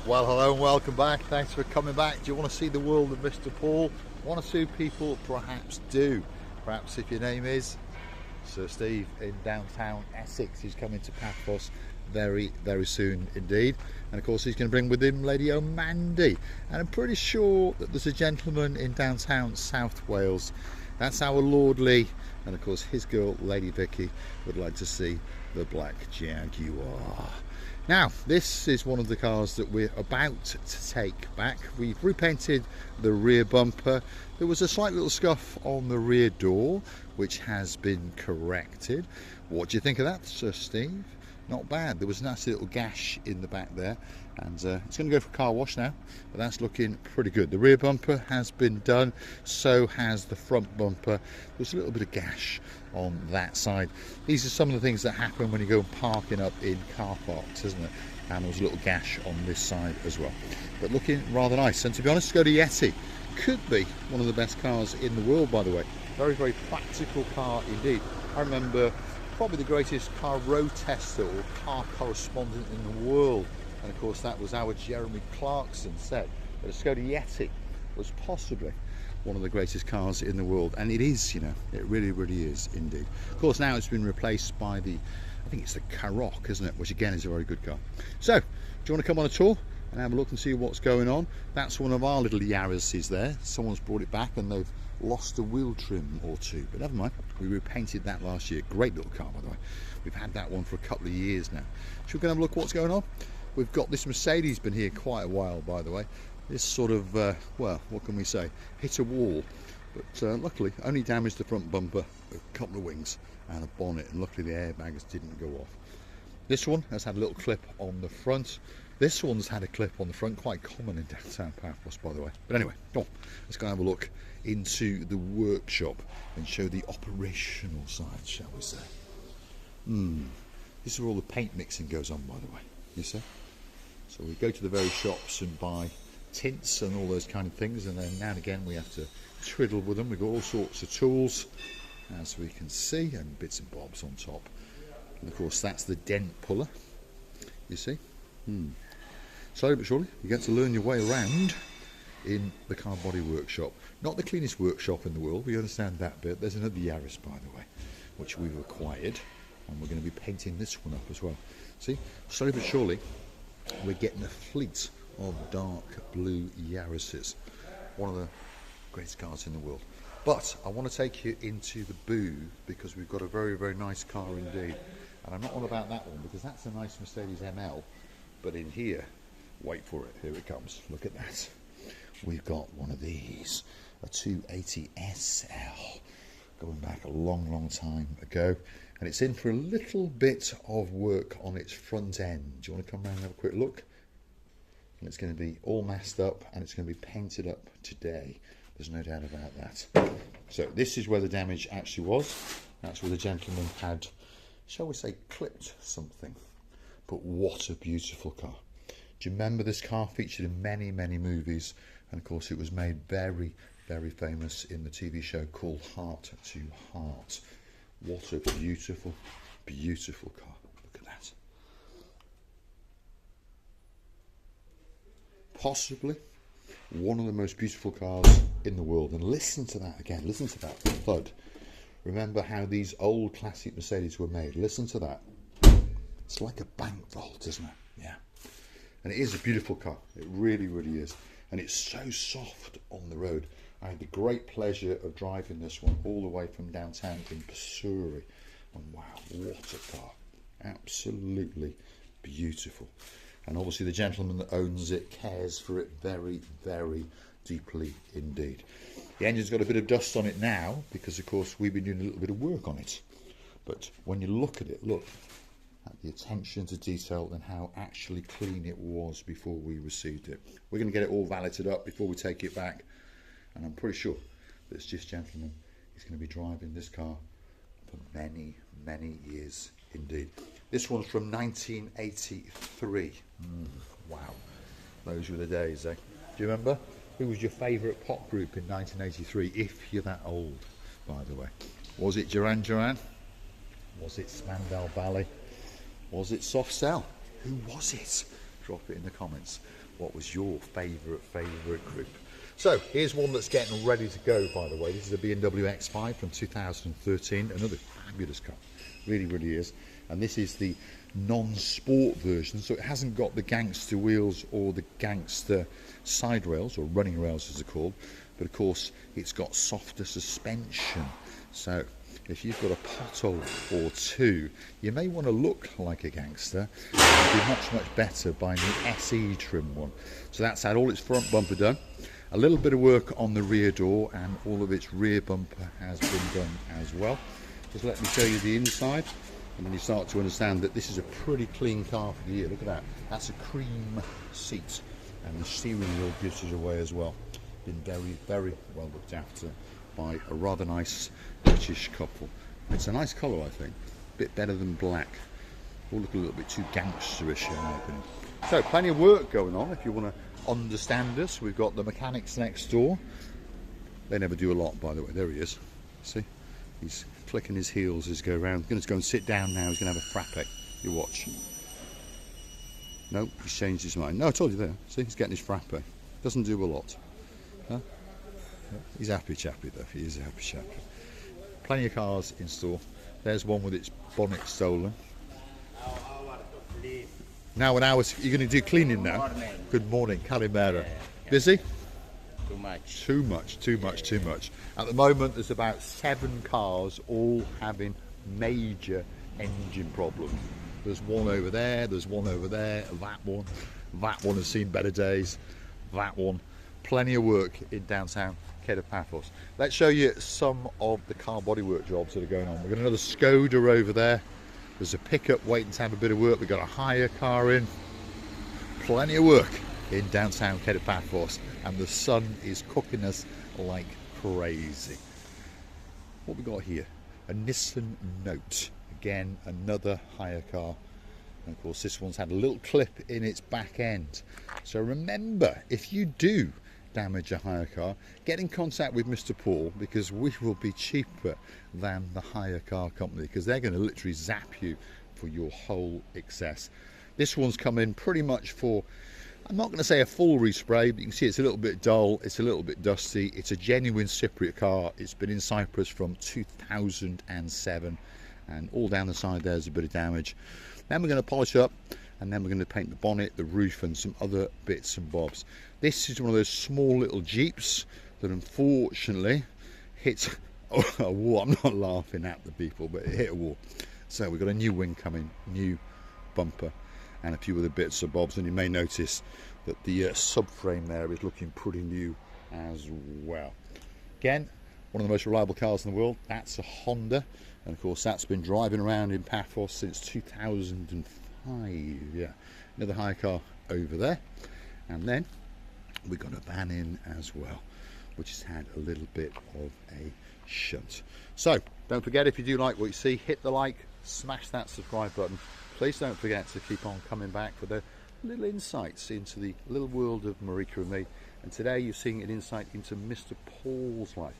Well, hello and welcome back. Thanks for coming back. Do you want to see the world of Mr. Paul? One or two people perhaps do. Perhaps if your name is Sir Steve in downtown Essex, he's coming to Paphos very, very soon indeed. And of course he's going to bring with him Lady O'Mandy. And I'm pretty sure that there's a gentleman in downtown South Wales. That's our lordly, and of course his girl, Lady Vicky, would like to see the black Jaguar. Now, this is one of the cars that we're about to take back. We've repainted the rear bumper. There was a slight little scuff on the rear door, which has been corrected. What do you think of that, Sir Steve? Not bad. There was a nasty little gash in the back there, and it's going to go for a car wash now, but that's looking pretty good. The rear bumper has been done, so has the front bumper. There's a little bit of gash on that side. These are some of the things that happen when you go parking up in car parks, isn't it? And there's a little gash on this side as well, but looking rather nice. And to be honest, Skoda Yeti could be one of the best cars in the world, by the way. Very, very practical car indeed. I remember probably the greatest car road tester or car correspondent in the world, and of course that was our Jeremy Clarkson, said that a Skoda Yeti was possibly one of the greatest cars in the world. And it is, you know, it really, really is indeed. Of course now it's been replaced by the, I think it's the Karoq, isn't it, which again is a very good car. So do you want to come on a tour and have a look and see what's going on? That's one of our little Yaris's there. Someone's brought it back and they've lost a wheel trim or two, but never mind, we repainted that last year. Great little car, by the way. We've had that one for a couple of years now. Should we go and have a look what's going on? We've got this Mercedes, been here quite a while, by the way. This sort of well, what can we say, hit a wall, but luckily only damaged the front bumper, a couple of wings and a bonnet, and luckily the airbags didn't go off. This one has had a little clip on the front. This one's had a clip on the front, quite common in downtown Paphos, by the way. But anyway, come on, let's go and have a look into the workshop and show the operational side, shall we say. This is where all the paint mixing goes on, by the way, you see. So we go to the various shops and buy tints and all those kind of things, and then now and again we have to twiddle with them. We've got all sorts of tools, as we can see, and bits and bobs on top. And of course that's the dent puller, you see. Slowly but surely you get to learn your way around in the car body workshop. Not the cleanest workshop in the world, we understand that bit. There's another Yaris, by the way, which we've acquired, and we're going to be painting this one up as well. See, slowly but surely we're getting a fleet of dark blue Yarises, one of the greatest cars in the world. But I want to take you into the booth because we've got a very, very nice car indeed, and I'm not on about that one because that's a nice Mercedes ML. But in here, wait for it, here it comes, look at that. We've got one of these, a 280 SL, going back a long, long time ago, and it's in for a little bit of work on its front end. Do you want to come around and have a quick look? And it's going to be all masked up and it's going to be painted up today. There's no doubt about that. So this is where the damage actually was. That's where the gentleman had, shall we say, clipped something. But what a beautiful car. Do you remember this car featured in many, many movies? And of course it was made very, very famous in the TV show called Heart to Heart. What a beautiful, beautiful car. Look at that. Possibly one of the most beautiful cars in the world. And listen to that again, listen to that thud. Remember how these old classic Mercedes were made. Listen to that. It's like a bank vault, isn't it? Yeah. And it is a beautiful car. It really, really is. And it's so soft on the road. I had the great pleasure of driving this one all the way from downtown in Surrey. And wow, what a car. Absolutely beautiful. And obviously the gentleman that owns it cares for it very, very deeply indeed. The engine's got a bit of dust on it now because, of course, we've been doing a little bit of work on it. But when you look at it, look at the attention to detail and how actually clean it was before we received it. We're going to get it all valeted up before we take it back, and I'm pretty sure that this gentleman is going to be driving this car for many, many years indeed. This one's from 1983. Wow, those were the days, eh? Do you remember? Who was your favourite pop group in 1983, if you're that old, by the way? Was it Duran Duran? Was it Spandau Ballet? Was it Soft Cell? Who was it? Drop it in the comments. what was your favourite group. So here's one that's getting ready to go, by the way. This is a BMW X5 from 2013, another fabulous car, really is. And this is the non-sport version, so it hasn't got the gangster wheels or the gangster side rails, or running rails as they're called, but of course it's got softer suspension. So if you've got a pothole or two, you may want to look like a gangster. It'd be much better buying the SE trim one. So that's had all its front bumper done, a little bit of work on the rear door, and all of its rear bumper has been done as well. Just let me show you the inside, and then you start to understand that this is a pretty clean car for the year. Look at that, that's a cream seat, and the steering wheel gives us away as well. Been very well looked after by a rather nice British couple. It's a nice colour, I think, a bit better than black. Will look a little bit too gangsterish in my opinion. So plenty of work going on if you want to understand us. We've got the mechanics next door. They never do a lot, by the way. There he is. See, he's clicking his heels as he goes around. He's going to go and sit down now. He's going to have a frappe. You watch. No, he's changed his mind. No, I told you there. See, he's getting his frappe. Doesn't do a lot. Huh? He's a happy chappy though. He is a happy chappy. Plenty of cars in store. There's one with its bonnet stolen. Now an hour. You're going to do cleaning now. Good morning, Calimera. Busy? Too much. At the moment there's about 7 cars all having major engine problems. There's one over there, there's one over there, that one has seen better days, that one. Plenty of work in downtown Paphos. Let's show you some of the car bodywork jobs that are going on. We've got another Skoda over there. There's a pickup waiting to have a bit of work. We've got a hire car in. Plenty of work in downtown Paphos, and the sun is cooking us like crazy. What we got here? A Nissan Note. Again, another hire car. And of course this one's had a little clip in its back end. So remember, if you do damage a hire car, get in contact with Mr. Paul, because we will be cheaper than the hire car company, because they're going to literally zap you for your whole excess. This one's come in pretty much for, I'm not going to say a full respray, but you can see it's a little bit dull, it's a little bit dusty. It's a genuine Cypriot car. It's been in Cyprus from 2007, and all down the side there's a bit of damage. Then we're going to polish up, and then we're going to paint the bonnet, the roof, and some other bits and bobs. This is one of those small little Jeeps that unfortunately hit a wall. I'm not laughing at the people, but it hit a wall. So we've got a new wing coming, new bumper, and a few other bits and bobs. And you may notice that the subframe there is looking pretty new as well. Again, one of the most reliable cars in the world. That's a Honda, and of course that's been driving around in Paphos since 2005. Yeah, another hire car over there, and then we've got a van in as well, which has had a little bit of a shunt. So don't forget, if you do like what you see, hit the like, smash that subscribe button. Please don't forget to keep on coming back for the little insights into the little world of Marika and me. And today you're seeing an insight into Mr. Paul's life.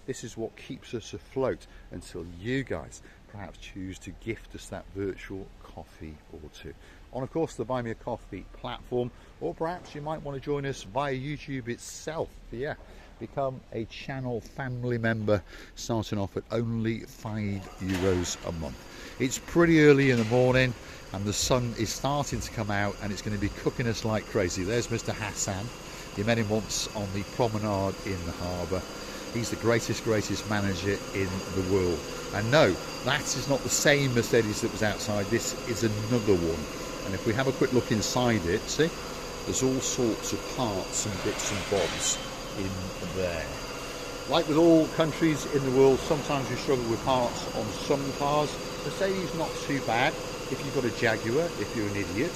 This is what keeps us afloat until you guys perhaps choose to gift us that virtual coffee or two on, of course, the Buy Me a Coffee platform, or perhaps you might want to join us via YouTube itself. Yeah, become a channel family member, starting off at only €5 a month. It's pretty early in the morning and the sun is starting to come out, and it's going to be cooking us like crazy. There's Mr. Hassan. You met him once on the promenade in the harbour. He's the greatest manager in the world. And no, that is not the same Mercedes that was outside. This is another one. And if we have a quick look inside it, see, there's all sorts of parts and bits and bobs in there. Like with all countries in the world, sometimes you struggle with parts on some cars. Mercedes not too bad. If you've got a Jaguar, if you're an idiot,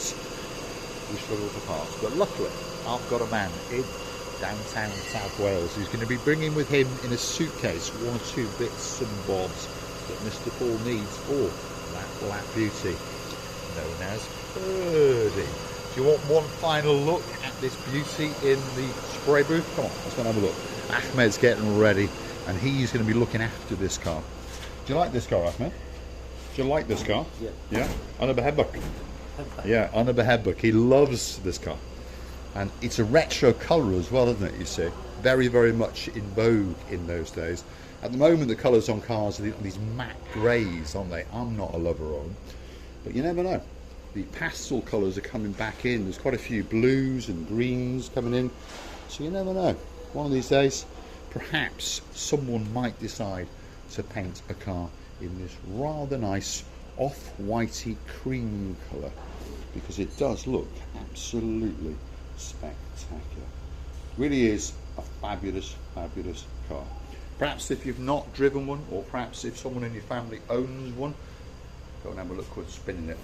you struggle for parts. But luckily, I've got a man in downtown South Wales who's going to be bringing with him in a suitcase 1 or 2 bits and bobs that Mr. Paul needs for that black beauty known as Birdie. Do you want one final look at this beauty in the spray booth? Come on, let's go and have a look. Ahmed's getting ready, and he's going to be looking after this car. Do you like this car, Ahmed? Do you like this car? Yeah. Yeah? Ana Behebuk. Yeah, Ana Behebuk. He loves this car. And it's a retro colour as well, isn't it, you see? Very, very much in vogue in those days. At the moment, the colours on cars are these matte greys, aren't they? I'm not a lover of them, but you never know. The pastel colours are coming back in. There's quite a few blues and greens coming in, so you never know. One of these days, perhaps someone might decide to paint a car in this rather nice off-whitey cream colour, because it does look absolutely spectacular. Really is a fabulous, fabulous car. Perhaps if you've not driven one, or perhaps if someone in your family owns one, go and have a look what's spinning it.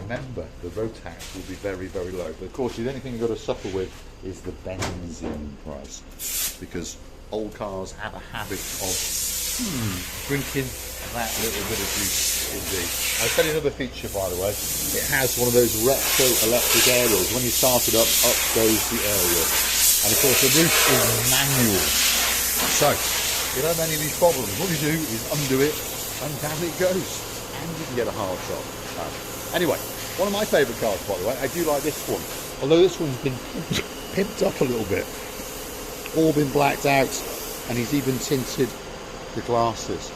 Remember, the road tax will be very, very low. But of course, the only thing you've got to suffer with is the benzene price, because old cars have a habit of drinking that little bit of juice indeed. I'll tell you another feature, by the way. It has one of those retro electric aerials. When you start it up goes the aerial. And of course, the roof is manual. So, if you don't have any of these problems, all you do is undo it, and down it goes. And you can get a hard shot. Anyway, one of my favourite cars, by the way, I do like this one. Although this one's been pimped up a little bit. All been blacked out, and he's even tinted the glasses.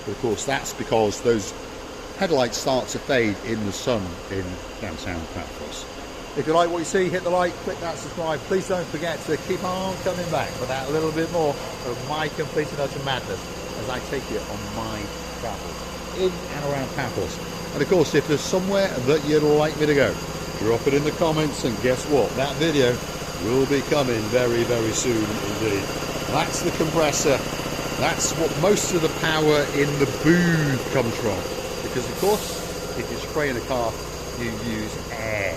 But of course, that's because those headlights start to fade in the sun in downtown Paphos. If you like what you see, hit the like, click that subscribe. Please don't forget to keep on coming back for that little bit more of my complete and utter madness as I take you on my travels in and around Paphos. And of course, if there's somewhere that you'd like me to go, drop it in the comments, and guess what? That video will be coming very, very soon indeed. That's the compressor. That's what most of the power in the booth comes from. Because of course, if you're spraying a car, you use air.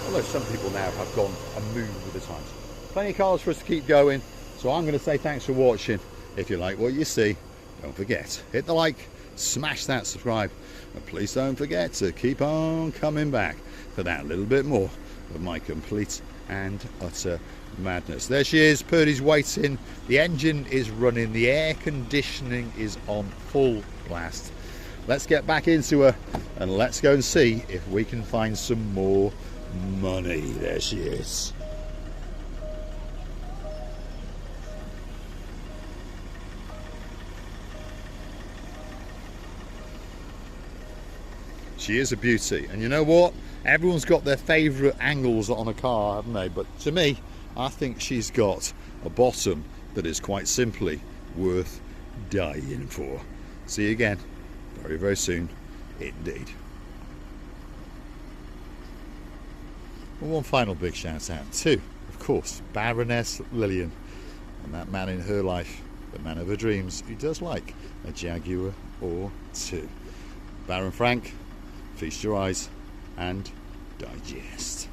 Although some people now have gone and moved with the times. Plenty of cars for us to keep going. So I'm going to say thanks for watching. If you like what you see, don't forget, hit the like, smash that subscribe, and please don't forget to keep on coming back for that little bit more of my complete and utter madness. There she is, Purdy's waiting, the engine is running, the air conditioning is on full blast. Let's get back into her and let's go and see if we can find some more money. There she is. She is a beauty, and you know what? Everyone's got their favourite angles on a car, haven't they? But to me, I think she's got a bottom that is quite simply worth dying for. See you again very, very soon indeed. And one final big shout out to, of course, Baroness Lillian, and that man in her life, the man of her dreams, who does like a Jaguar or two. Baron Frank, feast your eyes and digest.